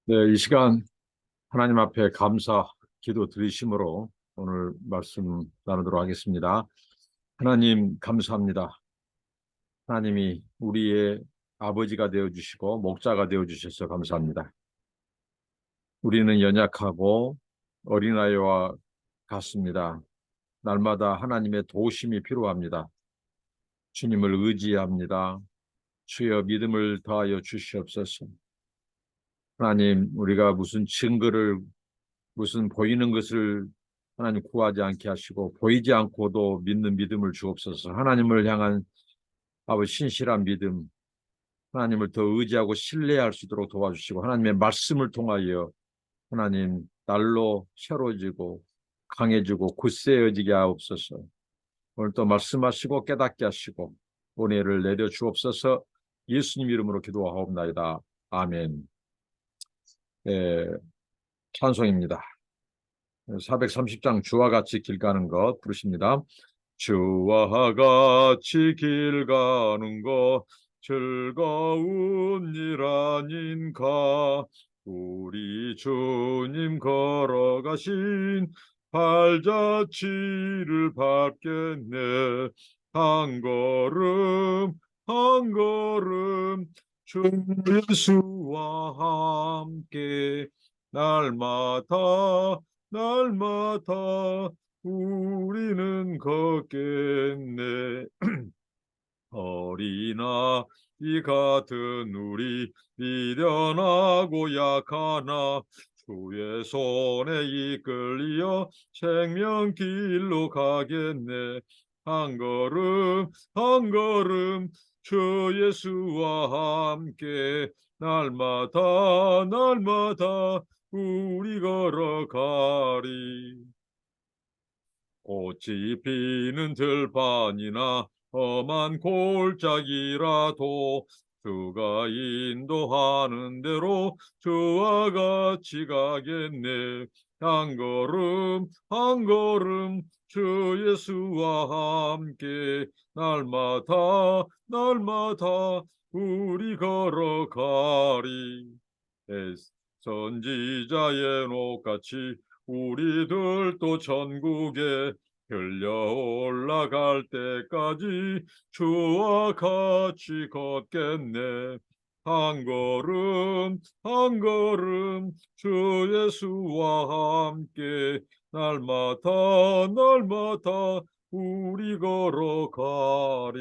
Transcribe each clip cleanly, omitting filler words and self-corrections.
네, 이 시간 하나님 앞에 감사 기도 드리심으로 오늘 말씀 나누도록 하겠습니다. 하나님 감사합니다. 하나님이 우리의 아버지가 되어주시고 목자가 되어주셔서 감사합니다. 우리는 연약하고 어린아이와 같습니다. 날마다 하나님의 도우심이 필요합니다. 주님을 의지합니다. 주여 믿음을 더하여 주시옵소서. 하나님, 우리가 무슨 보이는 것을 하나님 구하지 않게 하시고 보이지 않고도 믿는 믿음을 주옵소서. 하나님을 향한 아버지 신실한 믿음, 하나님을 더 의지하고 신뢰할 수 있도록 도와주시고 하나님의 말씀을 통하여 하나님 날로 새로워지고 강해지고 굳세어지게 하옵소서. 오늘 또 말씀하시고 깨닫게 하시고 은혜를 내려 주옵소서. 예수님 이름으로 기도하옵나이다. 아멘. 예, 찬송입니다. 430장 주와 같이 길 가는 것 부르십니다. 주와 같이 길 가는 것 즐거운 일 아닌가. 우리 주님 걸어가신 발자취를 밟겠네. 한 걸음 한 걸음 주 예수와 함께 날마다 날마다 우리는 걷겠네. 어린아이 같은 우리 미련하고 약하나 주의 손에 이끌려 생명길로 가겠네. 한 걸음 한 걸음 주 예수와 함께 날마다 날마다 우리 걸어가리. 꽃이 피는 들판이나 험한 골짜기라도 주가 인도하는 대로 주와 같이 가겠네. 한 걸음 한 걸음 주 예수와 함께 날마다 날마다 우리 걸어가리. 선지자의 녹같이 우리들도 천국에 흘려 올라갈 때까지 주와 같이 걷겠네. 한 걸음 한 걸음 주 예수와 함께 날마다 날마다 우리 걸어가리.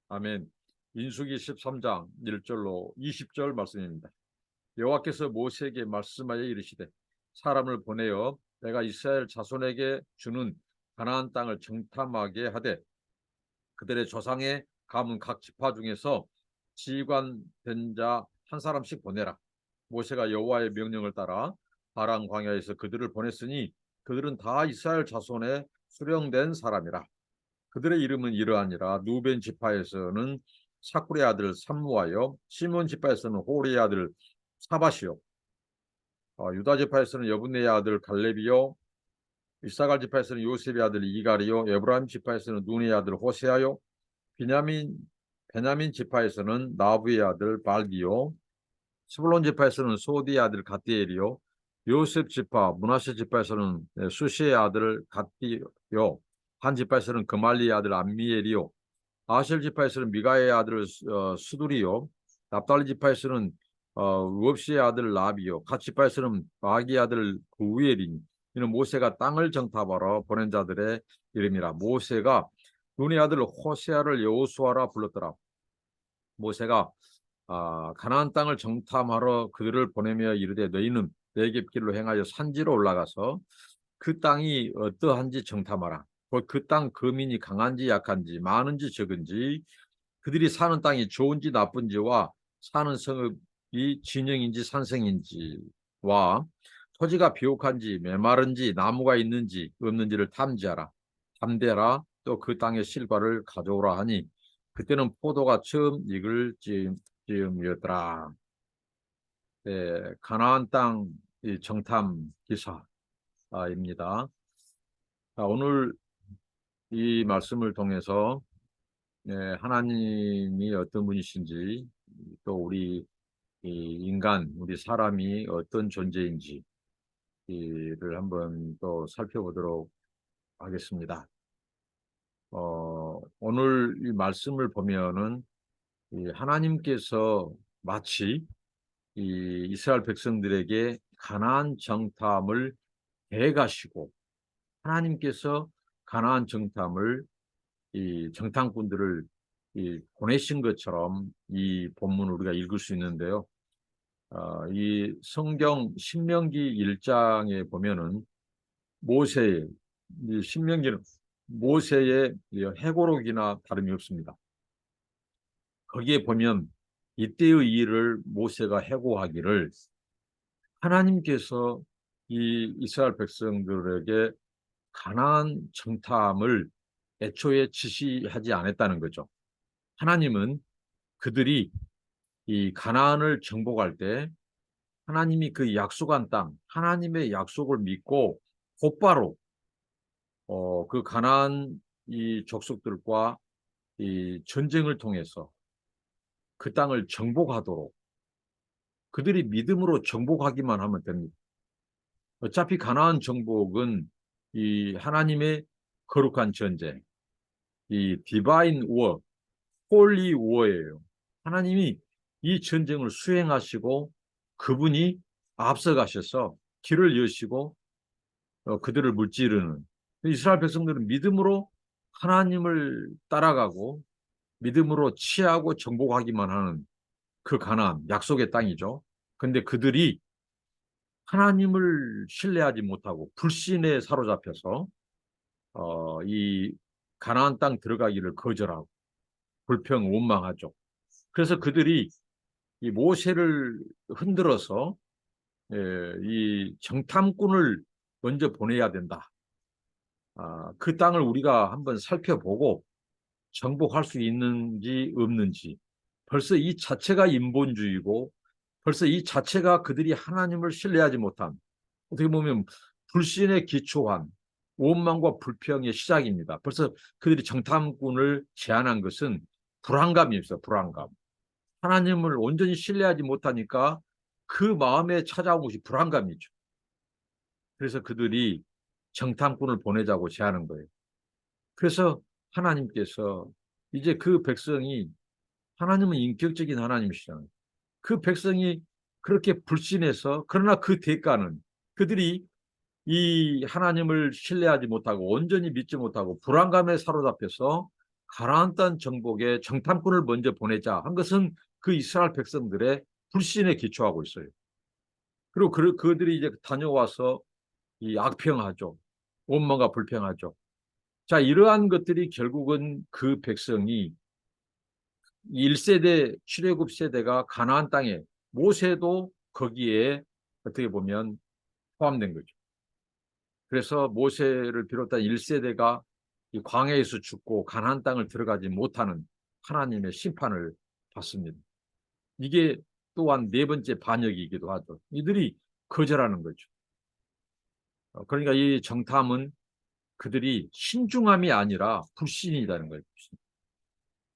아멘. 민수기 13장 1절로 20절 말씀입니다. 여호와께서 모세에게 말씀하여 이르시되 사람을 보내어 내가 이스라엘 자손에게 주는 가나안 땅을 정탐하게 하되 그들의 조상의 가문 각 지파 중에서 지휘관 된 자 한 사람씩 보내라. 모세가 여호와의 명령을 따라 파란 광야에서 그들을 보냈으니 그들은 다 이스라엘 자손의 수령된 사람이라. 그들의 이름은 이러하니라. 누벤 지파에서는 사쿠의 아들 삼무하여, 시몬 지파에서는 호리의 아들 사바시요, 유다 지파에서는 여분네의 아들 갈렙이요, 이사갈 지파에서는 요셉의 아들 이갈이요, 에브라임 지파에서는 눈의 아들 호세아요, 베냐민 베냐민 지파에서는 나부의 아들 발디요, 스불론 지파에서는 소디의 아들 갓디엘이요, 요셉 지파 므낫세 지파에서는 수시의 아들 갓디요, 한 지파에서는 그말리의 아들 암미엘이요, 아셀 지파에서는 미가의 아들 수두리요, 납달리 지파에서는 르옵시의 아들 라비요, 갓 지파에서는 마기의 아들 구우엘이니 이는 모세가 땅을 정탐하러 보낸 자들의 이름이라. 모세가 눈의 아들 호세아를 여호수아라 불렀더라. 모세가 가나안 땅을 정탐하러 그들을 보내며 이르되 너희는 내게 길로 행하여 산지로 올라가서 그 땅이 어떠한지 정탐하라. 곧 그 땅 거민이 강한지 약한지 많은지 적은지 그들이 사는 땅이 좋은지 나쁜지와 사는 성읍이 진영인지 산성인지와 토지가 비옥한지 메마른지 나무가 있는지 없는지를 탐지하라. 탐대라. 또 그 땅의 실과를 가져오라 하니 그때는 포도가 처음 익을 즈음이었더라. 네, 가나안 땅 정탐 기사입니다. 오늘 이 말씀을 통해서 하나님이 어떤 분이신지 또 우리 이 인간, 우리 사람이 어떤 존재인지를 한번 또 살펴보도록 하겠습니다. 오늘 이 말씀을 보면은 이 하나님께서 마치 이 이스라엘 백성들에게 가나안 정탐을 대가시고 하나님께서 가나안 정탐을 이 정탐꾼들을 보내신 것처럼 이 본문을 우리가 읽을 수 있는데요. 이 성경 신명기 1장에 보면은 모세의 이 신명기는 모세의 회고록이나 다름이 없습니다. 거기에 보면 이때의 일을 모세가 회고하기를 하나님께서 이 이스라엘 백성들에게 가나안 정탐을 애초에 지시하지 않았다는 거죠. 하나님은 그들이 이 가나안을 정복할 때 하나님이 그 약속한 땅, 하나님의 약속을 믿고 곧바로 그 가나안 이 족속들과 이 전쟁을 통해서 그 땅을 정복하도록 그들이 믿음으로 정복하기만 하면 됩니다. 어차피 가나안 정복은 이 하나님의 거룩한 전쟁, 이 디바인 워, 홀리 워예요. 하나님이 이 전쟁을 수행하시고 그분이 앞서가셔서 길을 여시고 그들을 물지르는 이스라엘 백성들은 믿음으로 하나님을 따라가고 믿음으로 취하고 정복하기만 하는 그 가나안 약속의 땅이죠. 근데 그들이 하나님을 신뢰하지 못하고 불신에 사로잡혀서 이 가나안 땅 들어가기를 거절하고 불평 원망하죠. 그래서 그들이 이 모세를 흔들어서 이 정탐꾼을 먼저 보내야 된다. 그 땅을 우리가 한번 살펴보고 정복할 수 있는지 없는지 벌써 이 자체가 인본주의고 벌써 이 자체가 그들이 하나님을 신뢰하지 못한 어떻게 보면 불신에 기초한 원망과 불평의 시작입니다. 벌써 그들이 정탐꾼을 제안한 것은 불안감이 있어요. 불안감. 하나님을 온전히 신뢰하지 못하니까 그 마음에 찾아온 것이 불안감이죠. 그래서 그들이 정탐꾼을 보내자고 제안한 거예요. 그래서 하나님께서 이제 그 백성이 하나님은 인격적인 하나님이시잖아요. 그 백성이 그렇게 불신해서 그러나 그 대가는 그들이 이 하나님을 신뢰하지 못하고 온전히 믿지 못하고 불안감에 사로잡혀서 가나안 땅 정복에 정탐꾼을 먼저 보내자 한 것은 그 이스라엘 백성들의 불신에 기초하고 있어요. 그리고 그들이 이제 다녀와서 이 악평하죠. 원망과 불평하죠. 자, 이러한 것들이 결국은 그 백성이 1세대 출애굽 세대가 가나안 땅에 모세도 거기에 어떻게 보면 포함된 거죠. 그래서 모세를 비롯한 1세대가 이 광야에서 죽고 가나안 땅을 들어가지 못하는 하나님의 심판을 받습니다. 이게 또한 네 번째 반역이기도 하죠. 이들이 거절하는 거죠. 그러니까 이 정탐은 그들이 신중함이 아니라 불신이라는 거예요.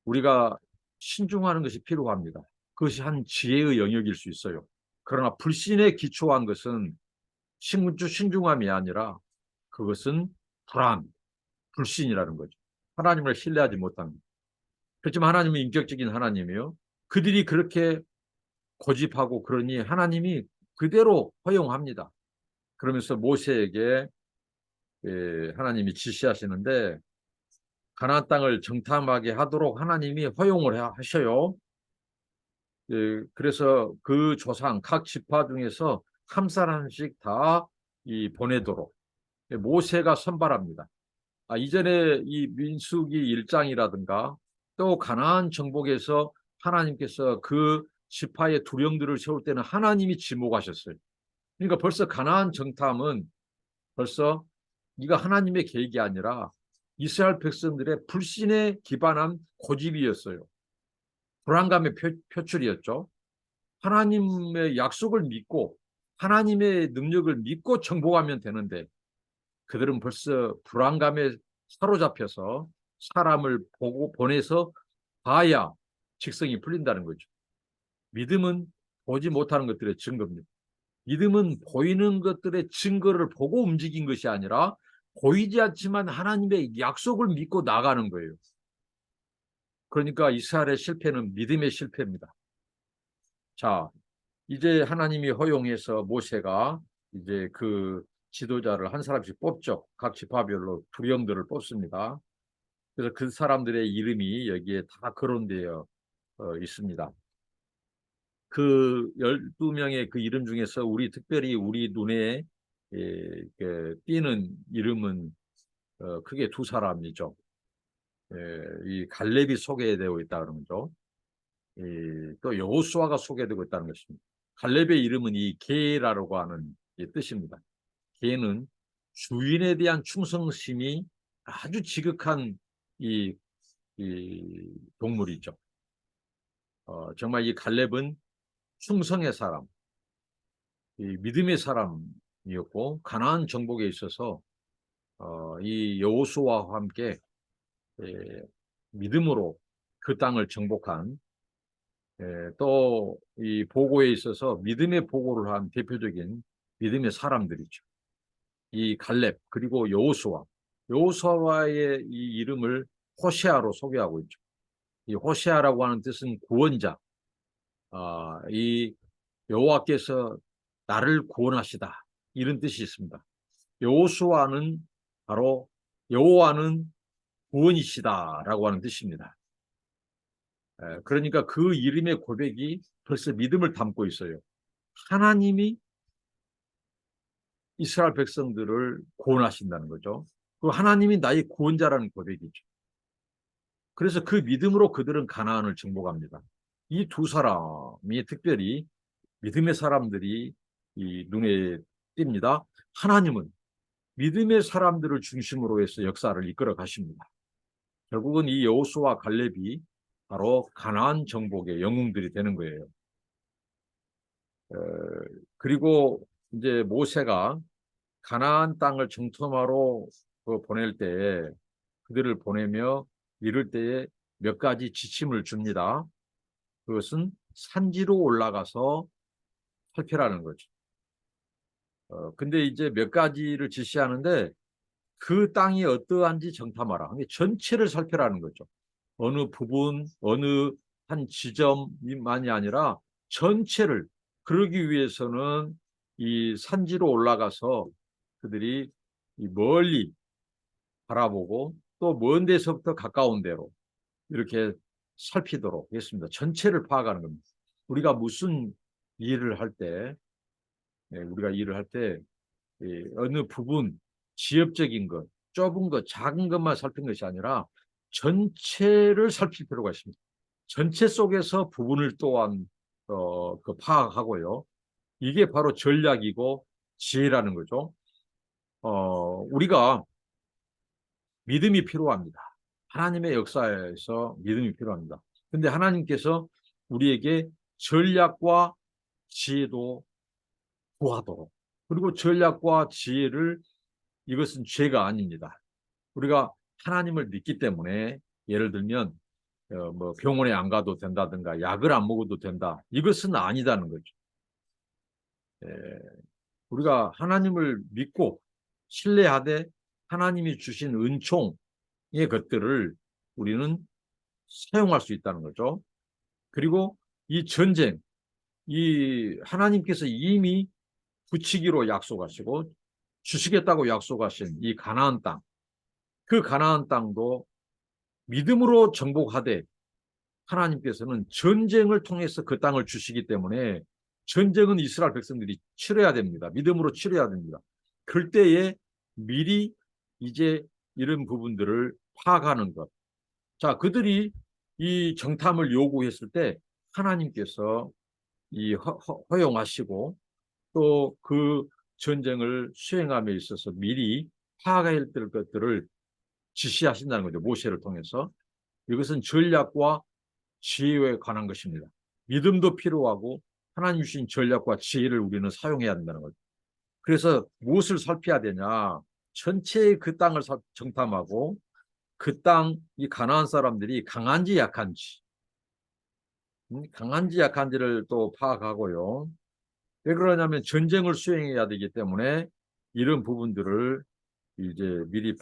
우리가 신중하는 것이 필요합니다. 그것이 한 지혜의 영역일 수 있어요. 그러나 불신에 기초한 것은 신중함이 아니라 그것은 불안, 불신이라는 거죠. 하나님을 신뢰하지 못한 것. 그렇지만 하나님은 인격적인 하나님이요. 그들이 그렇게 고집하고 그러니 하나님이 그대로 허용합니다. 그러면서 모세에게 하나님이 지시하시는데 가나안 땅을 정탐하게 하도록 하나님이 허용을 하셔요. 그래서 그 조상 각 지파 중에서 한 사람씩 다 보내도록 모세가 선발합니다. 이전에 이 민수기 1장이라든가 또 가나안 정복에서 하나님께서 그 지파의 두령들을 세울 때는 하나님이 지목하셨어요. 그러니까 벌써 가나안 정탐은 벌써 이가 하나님의 계획이 아니라 이스라엘 백성들의 불신에 기반한 고집이었어요. 불안감의 표출이었죠. 하나님의 약속을 믿고 하나님의 능력을 믿고 정복하면 되는데 그들은 벌써 불안감에 사로잡혀서 사람을 보고 보내서 봐야 직성이 풀린다는 거죠. 믿음은 보지 못하는 것들의 증거입니다. 믿음은 보이는 것들의 증거를 보고 움직인 것이 아니라 보이지 않지만 하나님의 약속을 믿고 나가는 거예요. 그러니까 이스라엘의 실패는 믿음의 실패입니다. 자, 이제 하나님이 허용해서 모세가 이제 그 지도자를 한 사람씩 뽑죠. 각 지파별로 두령들을 뽑습니다. 그래서 그 사람들의 이름이 여기에 다 거론되어 있습니다. 그 12명의 그 이름 중에서 특별히 우리 눈에 띄는 이름은 크게 두 사람이죠. 이 갈렙이 소개되어 있다는 거죠. 또 여호수아가 소개되고 있다는 것입니다. 갈렙의 이름은 이 게라라고 하는 뜻입니다. 게는 주인에 대한 충성심이 아주 지극한 이 동물이죠. 정말 이 갈렙은 충성의 사람, 이 믿음의 사람이었고 가나안 정복에 있어서 이 여호수아와 함께 믿음으로 그 땅을 정복한 또 이 보고에 있어서 믿음의 보고를 한 대표적인 믿음의 사람들이죠. 이 갈렙 그리고 여호수아의 이 이름을 호세아로 소개하고 있죠. 이 호세아라고 하는 뜻은 구원자. 이 여호와께서 나를 구원하시다 이런 뜻이 있습니다. 여호수아는 바로 여호와는 구원이시다라고 하는 뜻입니다. 그러니까 그 이름의 고백이 벌써 믿음을 담고 있어요. 하나님이 이스라엘 백성들을 구원하신다는 거죠. 그 하나님이 나의 구원자라는 고백이죠. 그래서 그 믿음으로 그들은 가나안을 정복합니다. 이 두 사람이 특별히 믿음의 사람들이 이 눈에 띕니다. 하나님은 믿음의 사람들을 중심으로 해서 역사를 이끌어 가십니다. 결국은 이 여호수아와 갈렙이 바로 가나안 정복의 영웅들이 되는 거예요. 그리고 이제 모세가 가나안 땅을 정탐하러 보낼 때 그들을 보내며 이럴 때에 몇 가지 지침을 줍니다. 그것은 산지로 올라가서 살펴라는 거죠. 근데 이제 몇 가지를 지시하는데 그 땅이 어떠한지 정탐하라. 전체를 살펴라는 거죠. 어느 부분, 어느 한 지점만이 아니라 전체를. 그러기 위해서는 이 산지로 올라가서 그들이 멀리 바라보고 또 먼 데서부터 가까운 데로 이렇게 살피도록 했습니다. 전체를 파악하는 겁니다. 우리가 무슨 일을 할 때, 어느 부분, 지엽적인 것, 좁은 것, 작은 것만 살핀 것이 아니라 전체를 살필 필요가 있습니다. 전체 속에서 부분을 또한 파악하고요. 이게 바로 전략이고 지혜라는 거죠. 우리가 믿음이 필요합니다. 하나님의 역사에서 믿음이 필요합니다. 근데 하나님께서 우리에게 전략과 지혜도 구하도록, 그리고 전략과 지혜를, 이것은 죄가 아닙니다. 우리가 하나님을 믿기 때문에 예를 들면 병원에 안 가도 된다든가 약을 안 먹어도 된다, 이것은 아니다는 거죠. 우리가 하나님을 믿고 신뢰하되 하나님이 주신 은총의 것들을 우리는 사용할 수 있다는 거죠. 그리고 이 전쟁, 이 하나님께서 이미 붙이기로 약속하시고 주시겠다고 약속하신 이 가나안 땅, 그 가나안 땅도 믿음으로 정복하되 하나님께서는 전쟁을 통해서 그 땅을 주시기 때문에 전쟁은 이스라엘 백성들이 치러야 됩니다. 믿음으로 치러야 됩니다. 그럴 때에 미리 이제 이런 부분들을 파악하는 것. 자, 그들이 이 정탐을 요구했을 때 하나님께서 허용하시고 또 그 전쟁을 수행함에 있어서 미리 파악해야 될 것들을 지시하신다는 거죠. 모세를 통해서. 이것은 전략과 지혜에 관한 것입니다. 믿음도 필요하고 하나님 주신 전략과 지혜를 우리는 사용해야 된다는 거죠. 그래서 무엇을 살펴야 되냐? 전체의 그 땅을 정탐하고 그 땅, 이 가나안 사람들이 강한지 약한지, 강한지 약한지를 또 파악하고요. 왜 그러냐면 전쟁을 수행해야 되기 때문에 이런 부분들을 이제 미리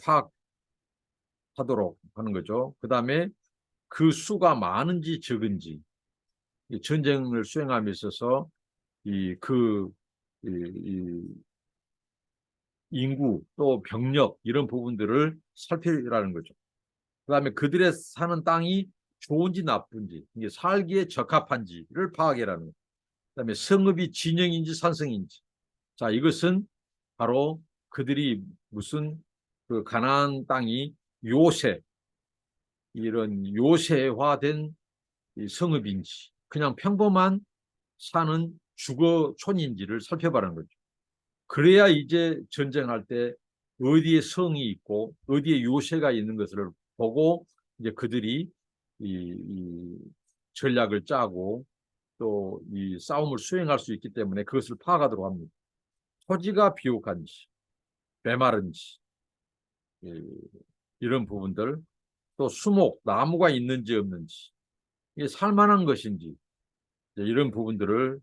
파악하도록 하는 거죠. 그 다음에 그 수가 많은지 적은지, 이 전쟁을 수행함에 있어서 이 인구 또 병력 이런 부분들을 살피라는 거죠. 그다음에 그들의 사는 땅이 좋은지 나쁜지, 이게 살기에 적합한지를 파악해라는 거죠. 그다음에 성읍이 진영인지 산성인지. 자, 이것은 바로 그들이 무슨 그 가나안 땅이 요새 이런 요새화된 이 성읍인지 그냥 평범한 사는 주거촌인지를 살펴보라는 거죠. 그래야 이제 전쟁할 때 어디에 성이 있고 어디에 요새가 있는 것을 보고 이제 그들이 이 전략을 짜고 또 이 싸움을 수행할 수 있기 때문에 그것을 파악하도록 합니다. 토지가 비옥한지 메마른지 이런 부분들, 또 수목 나무가 있는지 없는지, 이게 살만한 것인지 이런 부분들을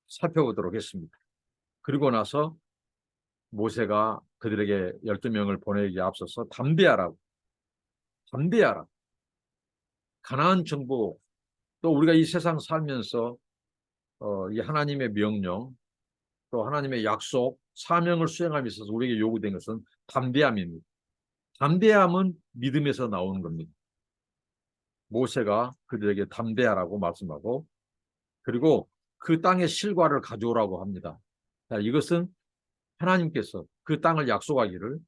살펴보도록 했습니다. 그리고 나서 모세가 그들에게 12명을 보내기에 앞서서 담대하라. 가나안 정복, 또 우리가 이 세상 살면서 이 하나님의 명령, 또 하나님의 약속, 사명을 수행함에 있어서 우리에게 요구된 것은 담대함입니다. 담대함은 믿음에서 나오는 겁니다. 모세가 그들에게 담대하라고 말씀하고, 그리고 그 땅의 실과를 가져오라고 합니다. 자, 이것은 하나님께서 그 땅을 약속하기를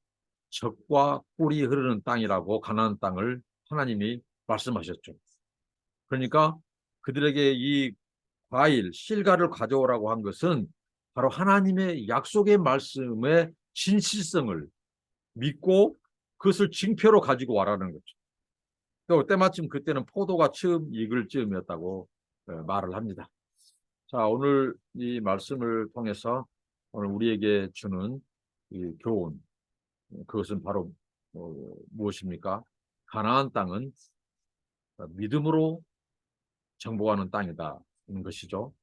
젖과 꿀이 흐르는 땅이라고 가나안 땅을 하나님이 말씀하셨죠. 그러니까 그들에게 이 과일, 실과를 가져오라고 한 것은 바로 하나님의 약속의 말씀의 진실성을 믿고 그것을 징표로 가지고 와라는 거죠. 또 때마침 그때는 포도가 처음 익을 즈음이었다고 말을 합니다. 자, 오늘 이 말씀을 통해서 오늘 우리에게 주는 이 교훈, 그것은 바로 무엇입니까? 가나안 땅은 믿음으로 정복하는 땅이다 는 것이죠.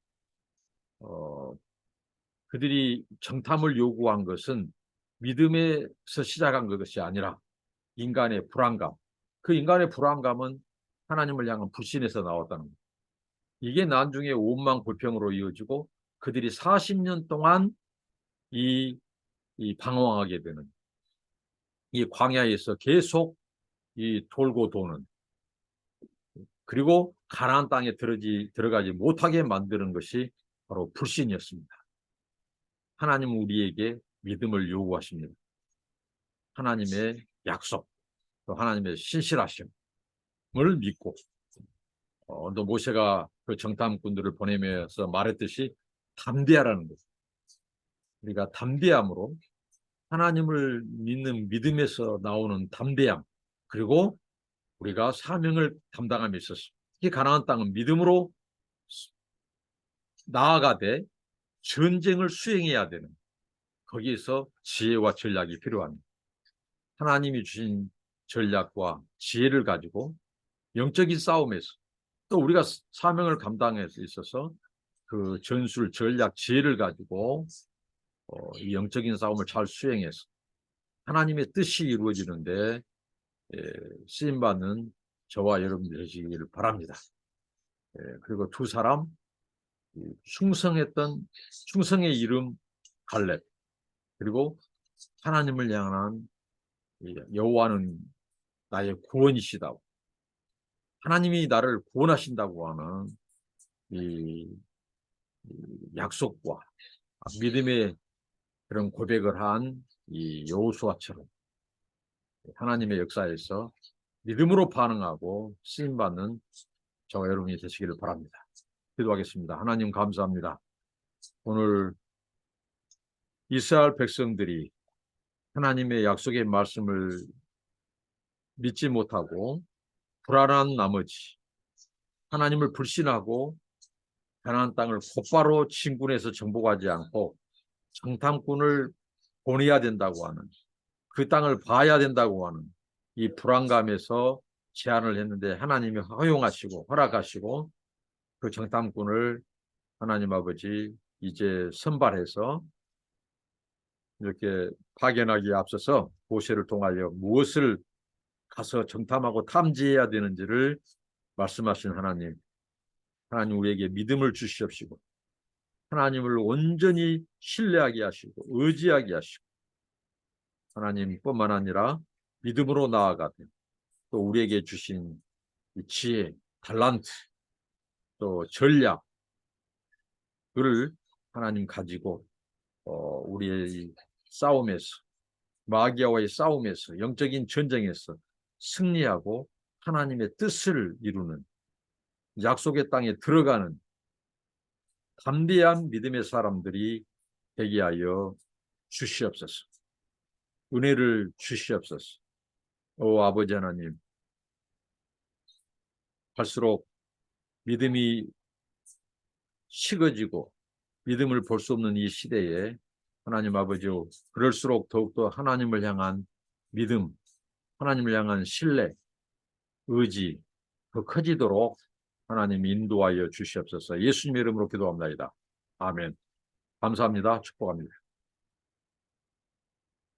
그들이 정탐을 요구한 것은 믿음에서 시작한 것이 아니라 인간의 불안감. 그 인간의 불안감은 하나님을 향한 불신에서 나왔다는 것. 이게 나중에 원망불평으로 이어지고 그들이 40년 동안 이 방황하게 되는, 이 광야에서 계속 이 돌고 도는, 그리고 가나안 땅에 들어가지 못하게 만드는 것이 바로 불신이었습니다. 하나님은 우리에게 믿음을 요구하십니다. 하나님의 약속, 또 하나님의 신실하심을 믿고, 또 모세가 그 정탐꾼들을 보내면서 말했듯이 담대하라는 것. 우리가 담대함으로 하나님을 믿는 믿음에서 나오는 담대함, 그리고 우리가 사명을 감당함에 있어서 이 가나안 땅은 믿음으로 나아가되 전쟁을 수행해야 되는, 거기에서 지혜와 전략이 필요합니다. 하나님이 주신 전략과 지혜를 가지고 영적인 싸움에서 또 우리가 사명을 감당해 있어서 그 전술, 전략, 지혜를 가지고 이 영적인 싸움을 잘 수행해서 하나님의 뜻이 이루어지는데 쓰임받는 저와 여러분들 되시기를 바랍니다. 그리고 두 사람 충성의 이름 갈렙, 그리고 하나님을 향한 여호와는 나의 구원이시다, 하나님이 나를 구원하신다고 하는 이 약속과 믿음의 그런 고백을 한 이 여호수아처럼 하나님의 역사에서 믿음으로 반응하고 쓰임받는 저와 여러분이 되시기를 바랍니다. 기도하겠습니다. 하나님 감사합니다. 오늘 이스라엘 백성들이 하나님의 약속의 말씀을 믿지 못하고 불안한 나머지 하나님을 불신하고 가나안 땅을 곧바로 진군해서 정복하지 않고 정탐꾼을 보내야 된다고 하는, 그 땅을 봐야 된다고 하는 이 불안감에서 제안을 했는데 하나님이 허용하시고 허락하시고 그 정탐꾼을 하나님 아버지 이제 선발해서 이렇게 파견하기에 앞서서 모세를 통하여 무엇을 가서 정탐하고 탐지해야 되는지를 말씀하신 하나님, 하나님 우리에게 믿음을 주시옵시고 하나님을 온전히 신뢰하게 하시고 의지하게 하시고 하나님뿐만 아니라 믿음으로 나아가되 또 우리에게 주신 이 지혜, 달란트, 또 전략 그를 하나님 가지고 우리의 이 싸움에서 마귀와의 싸움에서 영적인 전쟁에서 승리하고 하나님의 뜻을 이루는 약속의 땅에 들어가는 담대한 믿음의 사람들이 되게 하여 주시옵소서. 은혜를 주시옵소서. 오 아버지 하나님, 갈수록 믿음이 식어지고 믿음을 볼 수 없는 이 시대에 하나님 아버지, 그럴수록 더욱더 하나님을 향한 믿음, 하나님을 향한 신뢰, 의지 더 커지도록 하나님 인도하여 주시옵소서. 예수님의 이름으로 기도합니다. 아멘. 감사합니다. 축복합니다.